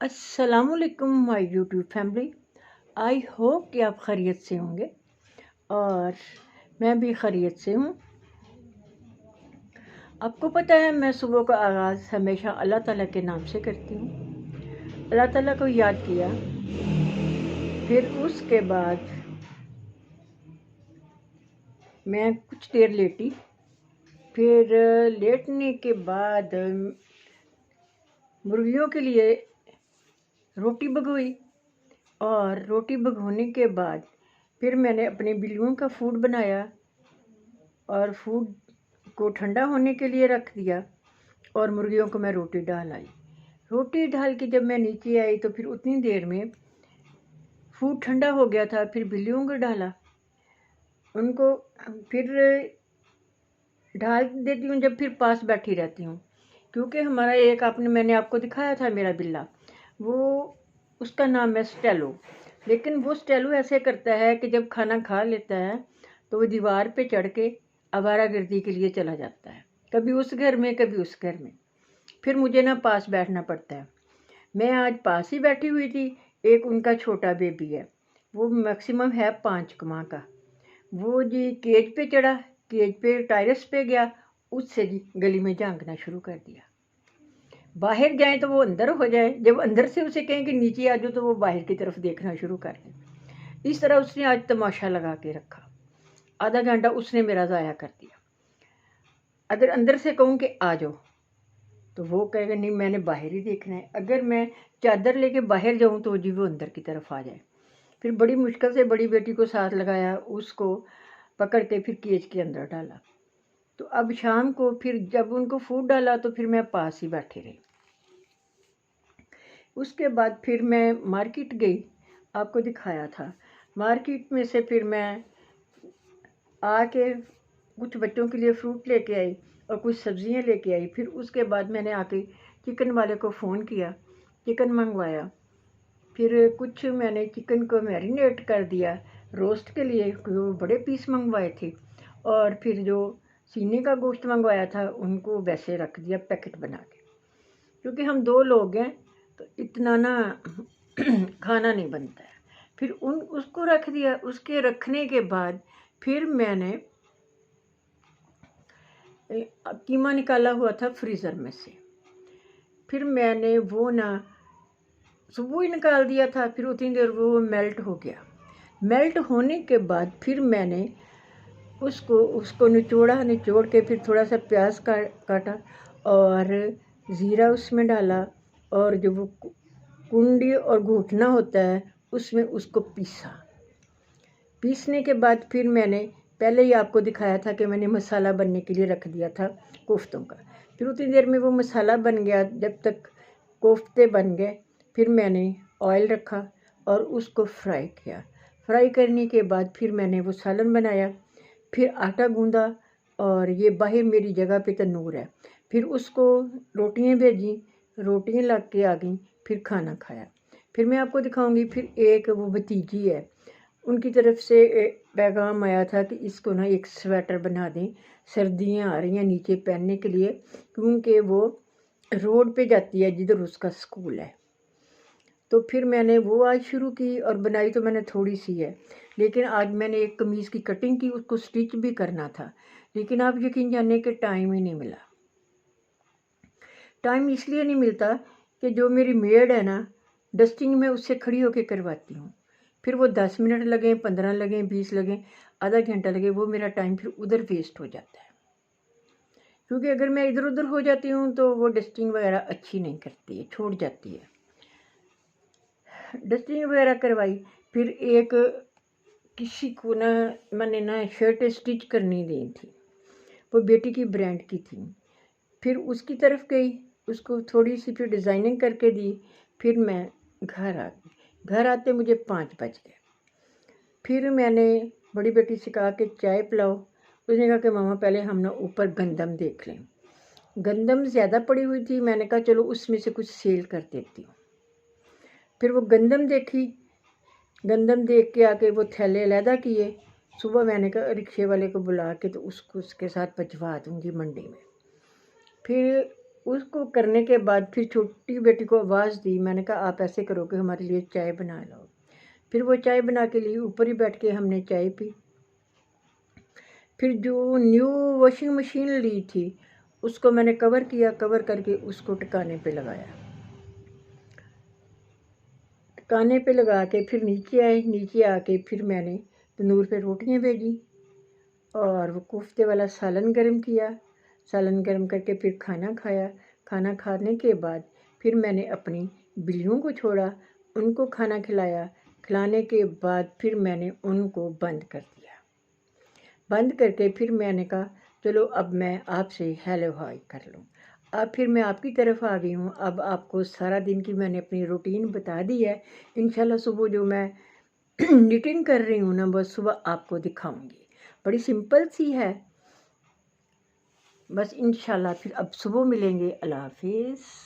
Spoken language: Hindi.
अस्सलामुअलैकुम my YouTube family. I hope कि आप खैरियत से होंगे और मैं भी खैरियत से हूँ। आपको पता है मैं सुबह का आगाज़ हमेशा अल्लाह ताला के नाम से करती हूँ। अल्लाह ताला को याद किया, फिर उसके बाद मैं कुछ देर लेटी। फिर लेटने के बाद मुर्गियों के लिए रोटी भगोई और रोटी भगोने के बाद फिर मैंने अपने बिल्लियों का फूड बनाया और फूड को ठंडा होने के लिए रख दिया और मुर्गियों को मैं रोटी डाल आई। रोटी डाल के जब मैं नीचे आई तो फिर उतनी देर में फूड ठंडा हो गया था। फिर बिल्लियों को डाला, उनको फिर ढाल देती हूँ जब फिर पास बैठी रहती हूँ, क्योंकि हमारा एक मैंने आपको दिखाया था मेरा बिल्ला, वो उसका नाम है स्टेलो। लेकिन वो स्टेलो ऐसे करता है कि जब खाना खा लेता है तो वो दीवार पे चढ़ के आवारागर्दी के लिए चला जाता है, कभी उस घर में कभी उस घर में। फिर मुझे ना पास बैठना पड़ता है। मैं आज पास ही बैठी हुई थी। एक उनका छोटा बेबी है, वो मैक्सिमम है 5 माह का। वो जी केज पे चढ़ा, केज पे टायरस पे गया, उससे जी गली में झांकना शुरू कर दिया। बाहर जाए तो वो अंदर हो जाए, जब अंदर से उसे कहें कि नीचे आ जाओ तो वो बाहर की तरफ देखना शुरू कर दे। इस तरह उसने आज तमाशा लगा के रखा। आधा घंटा उसने मेरा ज़ाया कर दिया। अगर अंदर से कहूँ कि आ जाओ तो वो कहेगा नहीं मैंने बाहर ही देखना है। अगर मैं चादर लेके बाहर जाऊँ तो जी वो अंदर की तरफ आ जाए। फिर बड़ी मुश्किल से बड़ी बेटी को साथ लगाया, उसको पकड़ के फिर केज के अंदर डाला। तो अब शाम को फिर जब उनको फूड डाला तो फिर मैं पास ही बैठी रही। उसके बाद फिर मैं मार्केट गई, आपको दिखाया था। मार्केट में से फिर मैं आके कुछ बच्चों के लिए फ्रूट लेके आई और कुछ सब्जियां लेके आई। फिर उसके बाद मैंने आके चिकन वाले को फ़ोन किया, चिकन मंगवाया। फिर कुछ मैंने चिकन को मैरिनेट कर दिया रोस्ट के लिए, वो बड़े पीस मंगवाए थे। और फिर जो सीने का गोश्त मंगवाया था उनको वैसे रख दिया पैकेट बना के, क्योंकि हम 2 लोग हैं तो इतना ना खाना नहीं बनता है। फिर उसको रख दिया। उसके रखने के बाद फिर मैंने कीमा निकाला हुआ था फ्रीज़र में से, फिर मैंने वो ना सुबह ही निकाल दिया था। फिर उतनी देर वो मेल्ट हो गया। मेल्ट होने के बाद फिर मैंने उसको निचोड़ के फिर थोड़ा सा प्याज काटा और ज़ीरा उसमें डाला और जो वो कुंडी और घुटना होता है उसमें उसको पीसने के बाद फिर मैंने पहले ही आपको दिखाया था कि मैंने मसाला बनने के लिए रख दिया था कोफ्तों का। फिर उतनी देर में वो मसाला बन गया। जब तक कोफ्ते बन गए फिर मैंने ऑयल रखा और उसको फ्राई किया। फ्राई करने के बाद फिर मैंने वो सालन बनाया, फिर आटा गूंदा और ये बाहर मेरी जगह पे तंदूर है। फिर उसको रोटियां भेजी, रोटियां लग के आ गई। फिर खाना खाया। फिर मैं आपको दिखाऊंगी। फिर एक वो भतीजी है, उनकी तरफ से पैगाम आया था कि इसको ना एक स्वेटर बना दें, सर्दियाँ आ रही हैं नीचे पहनने के लिए, क्योंकि वो रोड पे जाती है जिधर उसका स्कूल है। तो फिर मैंने वो आज शुरू की और बनाई तो मैंने थोड़ी सी है, लेकिन आज मैंने एक कमीज़ की कटिंग की, उसको स्टिच भी करना था। लेकिन आप यकीन जाने के टाइम ही नहीं मिला। टाइम इसलिए नहीं मिलता कि जो मेरी मेड है ना, डस्टिंग में उससे खड़ी होकर करवाती हूँ। फिर वो 10 मिनट लगें, 15 लगें, 20 लगें, आधा घंटा लगे, वो मेरा टाइम फिर उधर वेस्ट हो जाता है। क्योंकि अगर मैं इधर उधर हो जाती हूँ तो वो डस्टिंग वगैरह अच्छी नहीं करती है, छोड़ जाती है। डस्टिंग वगैरह करवाई। फिर एक किसी को ना मैंने ना शर्ट स्टिच करनी दी थी, वो बेटी की ब्रांड की थी। फिर उसकी तरफ गई, उसको थोड़ी सी फिर डिज़ाइनिंग करके दी। फिर मैं घर आ गई। घर आते मुझे 5 बज गए। फिर मैंने बड़ी बेटी से कहा कि चाय पिलाओ। उसने कहा कि मामा पहले हम ना ऊपर गंदम देख लें। गंदम ज़्यादा पड़ी हुई थी, मैंने कहा चलो उसमें से कुछ सेल कर देती हूँ। फिर वो गंदम देखी, गंदम देख के आके वो थैले अलहदा किए। सुबह मैंने कहा रिक्शे वाले को बुला के तो उसको उसके साथ पहुँचवा दूँगी मंडी में। फिर उसको करने के बाद फिर छोटी बेटी को आवाज़ दी, मैंने कहा आप ऐसे करो कि हमारे लिए चाय बना लो। फिर वो चाय बना के ली, ऊपर ही बैठ के हमने चाय पी। फिर जो न्यू वॉशिंग मशीन ली थी उसको मैंने कवर किया, कवर करके उसको टिकाने पे लगाया। टिकाने पे लगा के फिर नीचे आए, नीचे आके फिर मैंने तंदूर पे रोटियां भेजी और वो कोफ्ते वाला सालन गर्म किया। सालन गर्म करके फिर खाना खाया। खाना खाने के बाद फिर मैंने अपनी बिल्लियों को छोड़ा, उनको खाना खिलाया। खिलाने के बाद फिर मैंने उनको बंद कर दिया। बंद करके फिर मैंने कहा चलो अब मैं आपसे हेलो हाय कर लूँ। अब फिर मैं आपकी तरफ आ गई हूँ। अब आपको सारा दिन की मैंने अपनी रूटीन बता दी है। इंशाल्लाह सुबह जो मैं निटिंग कर रही हूँ ना, बस सुबह आपको दिखाऊंगी। बड़ी सिंपल सी है, बस इंशाल्लाह फिर अब सुबह मिलेंगे। अल्लाह हाफिज़।